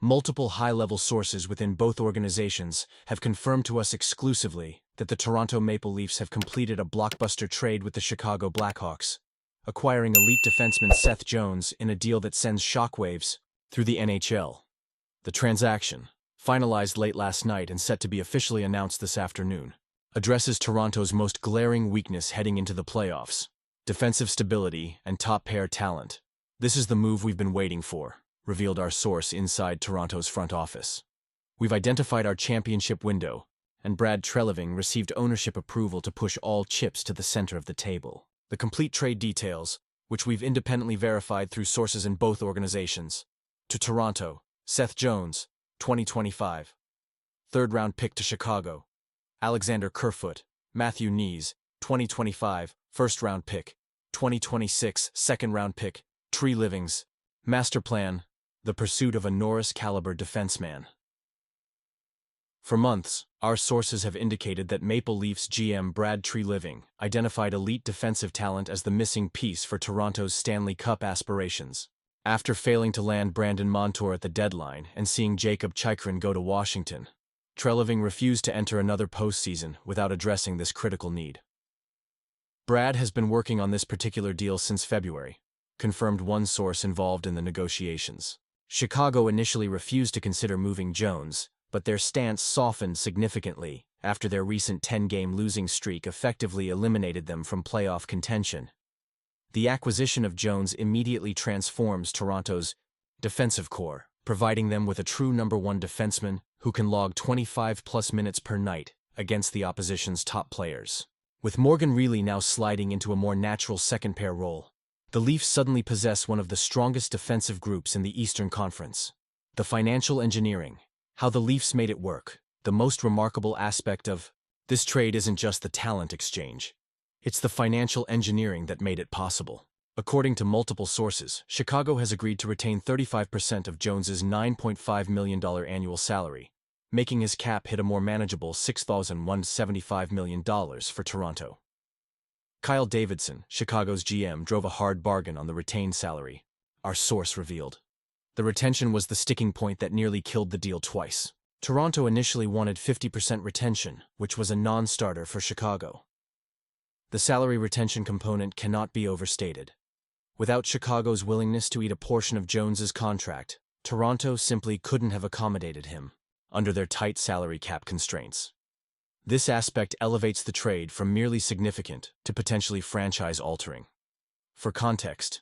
Multiple high-level sources within both organizations have confirmed to us exclusively that the Toronto Maple Leafs have completed a blockbuster trade with the Chicago Blackhawks, acquiring elite defenseman Seth Jones in a deal that sends shockwaves through the NHL. The transaction, finalized late last night and set to be officially announced this afternoon, addresses Toronto's most glaring weakness heading into the playoffs: defensive stability and top-pair talent. "This is the move we've been waiting for," revealed our source inside Toronto's front office. "We've identified our championship window, and Brad Treliving received ownership approval to push all chips to the center of the table." The complete trade details, which we've independently verified through sources in both organizations. To Toronto, Seth Jones, 2025. Third-round pick to Chicago, Alexander Kerfoot. Matthew Kenise, 2025. First-round pick, 2026. Second-round pick, Treliving's. Master plan: the pursuit of a Norris-caliber defenseman. For months, our sources have indicated that Maple Leafs GM Brad Treliving identified elite defensive talent as the missing piece for Toronto's Stanley Cup aspirations. After failing to land Brandon Montour at the deadline and seeing Jacob Chychrun go to Washington, Treliving refused to enter another postseason without addressing this critical need. Brad has been working on this particular deal since February, confirmed one source involved in the negotiations. Chicago initially refused to consider moving Jones, but their stance softened significantly after their recent 10-game losing streak effectively eliminated them from playoff contention. The acquisition of Jones immediately transforms Toronto's defensive core, providing them with a true number one defenseman who can log 25-plus minutes per night against the opposition's top players. With Morgan Reilly now sliding into a more natural second-pair role, the Leafs suddenly possess one of the strongest defensive groups in the Eastern Conference. The financial engineering, how the Leafs made it work. The most remarkable aspect of this trade isn't just the talent exchange. It's the financial engineering that made it possible. According to multiple sources, Chicago has agreed to retain 35% of Jones's $9.5 million annual salary, making his cap hit a more manageable $6,175 million for Toronto. Kyle Davidson, Chicago's GM, drove a hard bargain on the retained salary, our source revealed. The retention was the sticking point that nearly killed the deal twice. Toronto initially wanted 50% retention, which was a non-starter for Chicago. The salary retention component cannot be overstated. Without Chicago's willingness to eat a portion of Jones's contract, Toronto simply couldn't have accommodated him under their tight salary cap constraints. This aspect elevates the trade from merely significant to potentially franchise-altering. For context,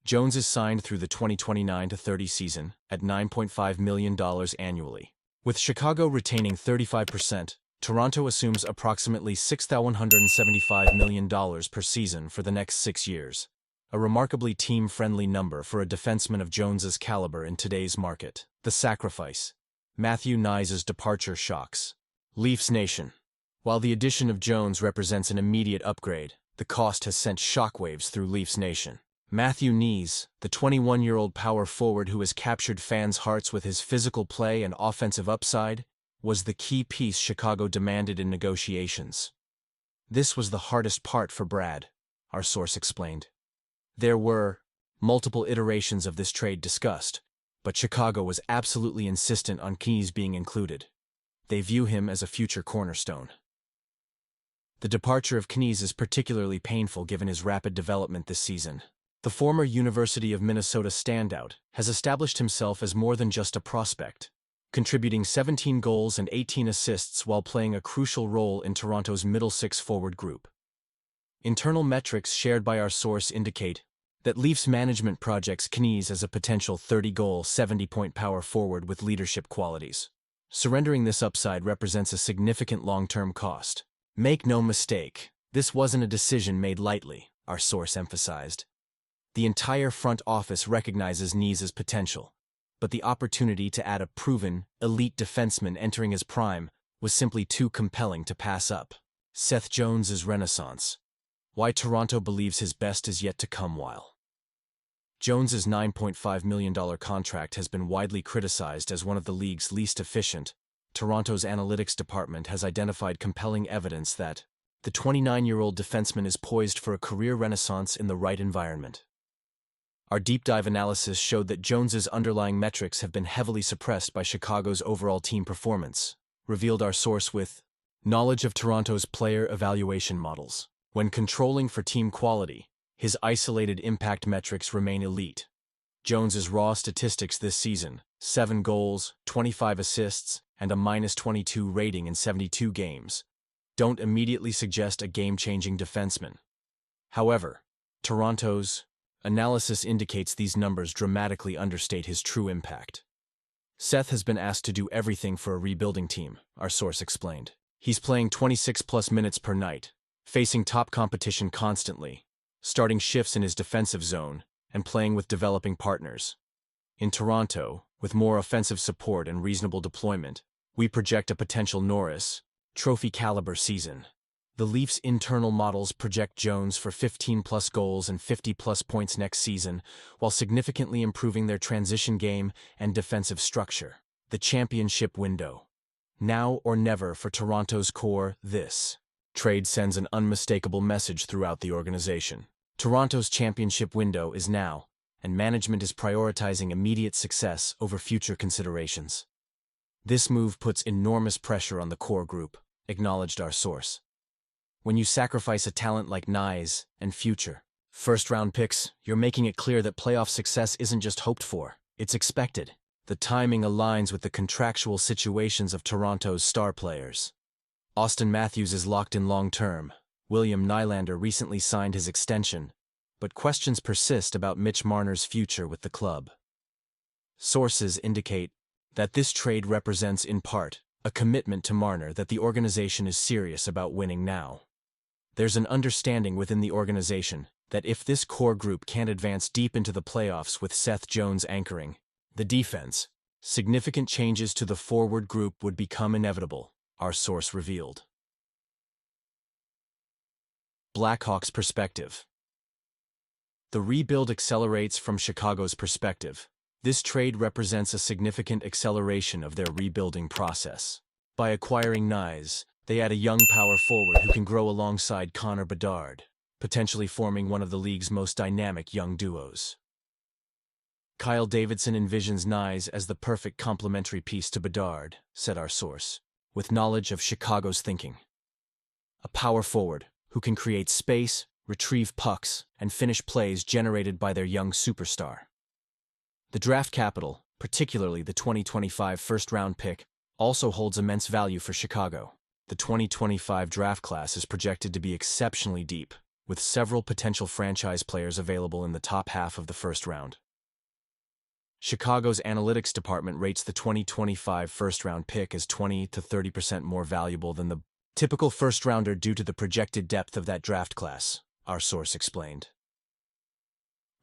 Jones is signed through the 2029-30 season at $9.5 million annually. With Chicago retaining 35%, Toronto assumes approximately $6,175 million per season for the next 6 years, a remarkably team-friendly number for a defenseman of Jones's caliber in today's market. The sacrifice. Matthew Kenise's departure shocks Leafs Nation. While the addition of Jones represents an immediate upgrade, the cost has sent shockwaves through Leafs Nation. Matthew Kenise, the 21-year-old power forward who has captured fans' hearts with his physical play and offensive upside, was the key piece Chicago demanded in negotiations. This was the hardest part for Brad, our source explained. There were multiple iterations of this trade discussed, but Chicago was absolutely insistent on Kenise being included. They view him as a future cornerstone. The departure of Kenise is particularly painful given his rapid development this season. The former University of Minnesota standout has established himself as more than just a prospect, contributing 17 goals and 18 assists while playing a crucial role in Toronto's middle six forward group. Internal metrics shared by our source indicate that Leafs management projects Kenise as a potential 30-goal, 70-point power forward with leadership qualities. Surrendering this upside represents a significant long-term cost. Make no mistake, this wasn't a decision made lightly, our source emphasized. The entire front office recognizes Kenise's potential, but the opportunity to add a proven, elite defenseman entering his prime was simply too compelling to pass up. Seth Jones's renaissance. Why Toronto believes his best is yet to come. While Jones's $9.5 million contract has been widely criticized as one of the league's least efficient, Toronto's analytics department has identified compelling evidence that the 29-year-old defenseman is poised for a career renaissance in the right environment. Our deep dive analysis showed that Jones's underlying metrics have been heavily suppressed by Chicago's overall team performance, revealed our source with knowledge of Toronto's player evaluation models. When controlling for team quality, his isolated impact metrics remain elite. Jones's raw statistics this season, 7 goals, 25 assists, and a -22 rating in 72 games, don't immediately suggest a game-changing defenseman. However, Toronto's analysis indicates these numbers dramatically understate his true impact. Seth has been asked to do everything for a rebuilding team, our source explained. He's playing 26-plus minutes per night, facing top competition constantly, starting shifts in his defensive zone, and playing with developing partners. In Toronto, with more offensive support and reasonable deployment, we project a potential Norris Trophy-caliber season. The Leafs' internal models project Jones for 15-plus goals and 50-plus points next season, while significantly improving their transition game and defensive structure. The championship window. Now or never for Toronto's core. This trade sends an unmistakable message throughout the organization. Toronto's championship window is now, and management is prioritizing immediate success over future considerations. This move puts enormous pressure on the core group, acknowledged our source. When you sacrifice a talent like Kenise and future first-round picks, you're making it clear that playoff success isn't just hoped for, it's expected. The timing aligns with the contractual situations of Toronto's star players. Austin Matthews is locked in long-term. William Nylander recently signed his extension, but questions persist about Mitch Marner's future with the club. Sources indicate that this trade represents, in part, a commitment to Marner that the organization is serious about winning now. There's an understanding within the organization that if this core group can't advance deep into the playoffs with Seth Jones anchoring the defense, significant changes to the forward group would become inevitable, our source revealed. Blackhawks Perspective. The rebuild accelerates from Chicago's perspective. This trade represents a significant acceleration of their rebuilding process. By acquiring Kenise, they add a young power forward who can grow alongside Connor Bedard, potentially forming one of the league's most dynamic young duos. Kyle Davidson envisions Kenise as the perfect complementary piece to Bedard, said our source, with knowledge of Chicago's thinking. A power forward who can create space, retrieve pucks, and finish plays generated by their young superstar. The draft capital, particularly the 2025 first-round pick, also holds immense value for Chicago. The 2025 draft class is projected to be exceptionally deep, with several potential franchise players available in the top half of the first round. Chicago's analytics department rates the 2025 first-round pick as 20 to 30% more valuable than the typical first-rounder due to the projected depth of that draft class, our source explained.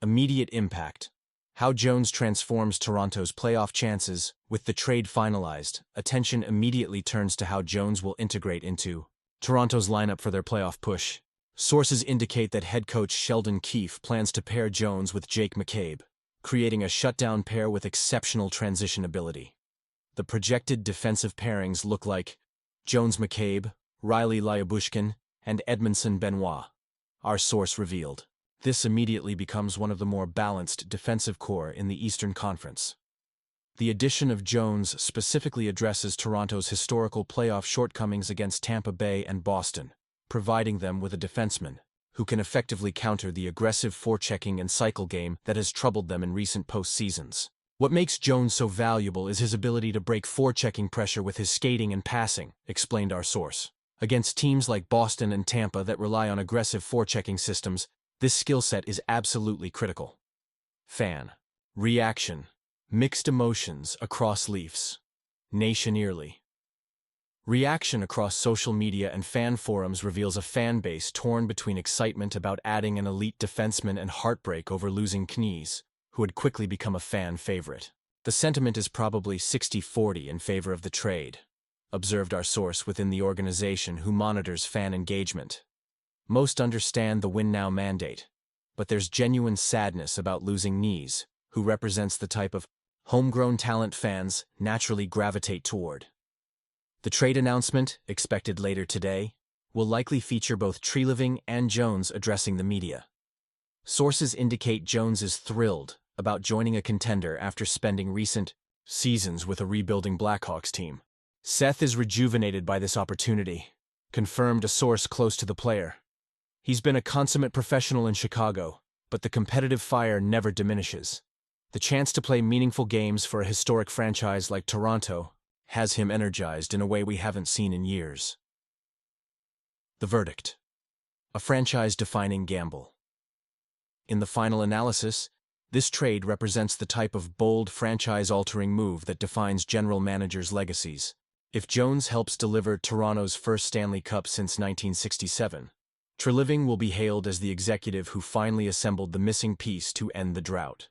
Immediate impact. How Jones transforms Toronto's playoff chances. With the trade finalized, attention immediately turns to how Jones will integrate into Toronto's lineup for their playoff push. Sources indicate that head coach Sheldon Keefe plans to pair Jones with Jake McCabe, creating a shutdown pair with exceptional transition ability. The projected defensive pairings look like Jones-McCabe, Riley Lyabushkin, and Edmondson Benoit, our source revealed. This immediately becomes one of the more balanced defensive core in the Eastern Conference. The addition of Jones specifically addresses Toronto's historical playoff shortcomings against Tampa Bay and Boston, providing them with a defenseman who can effectively counter the aggressive forechecking and cycle game that has troubled them in recent postseasons. What makes Jones so valuable is his ability to break forechecking pressure with his skating and passing, explained our source. Against teams like Boston and Tampa that rely on aggressive forechecking systems, this skill set is absolutely critical. Fan reaction. Mixed emotions across Leafs Nation early. Reaction across social media and fan forums reveals a fan base torn between excitement about adding an elite defenseman and heartbreak over losing Kenise, who had quickly become a fan favorite. The sentiment is probably 60-40 in favor of the trade, observed our source within the organization who monitors fan engagement. Most understand the win now mandate, but there's genuine sadness about losing Kenise, who represents the type of homegrown talent fans naturally gravitate toward. The trade announcement, expected later today, will likely feature both Treliving and Jones addressing the media. Sources indicate Jones is thrilled about joining a contender after spending recent seasons with a rebuilding Blackhawks team. Seth is rejuvenated by this opportunity, confirmed a source close to the player. He's been a consummate professional in Chicago, but the competitive fire never diminishes. The chance to play meaningful games for a historic franchise like Toronto has him energized in a way we haven't seen in years. The verdict: a franchise-defining gamble. In the final analysis, this trade represents the type of bold, franchise-altering move that defines general managers' legacies. If Jones helps deliver Toronto's first Stanley Cup since 1967, Treliving will be hailed as the executive who finally assembled the missing piece to end the drought.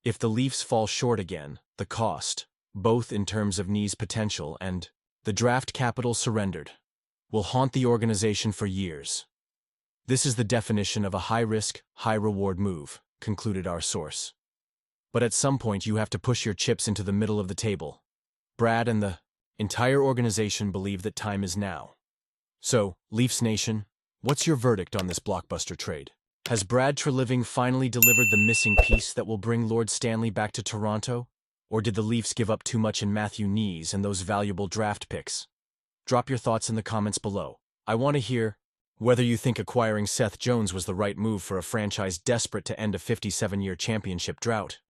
If the Leafs fall short again, the cost, both in terms of Knies' potential and the draft capital surrendered, will haunt the organization for years. This is the definition of a high-risk, high-reward move, concluded our source. But at some point you have to push your chips into the middle of the table. Brad and the entire organization believe that time is now. So, Leafs Nation, what's your verdict on this blockbuster trade? Has Brad Treliving finally delivered the missing piece that will bring Lord Stanley back to Toronto? Or did the Leafs give up too much in Matthew Knies and those valuable draft picks? Drop your thoughts in the comments below. I want to hear whether you think acquiring Seth Jones was the right move for a franchise desperate to end a 57-year championship drought.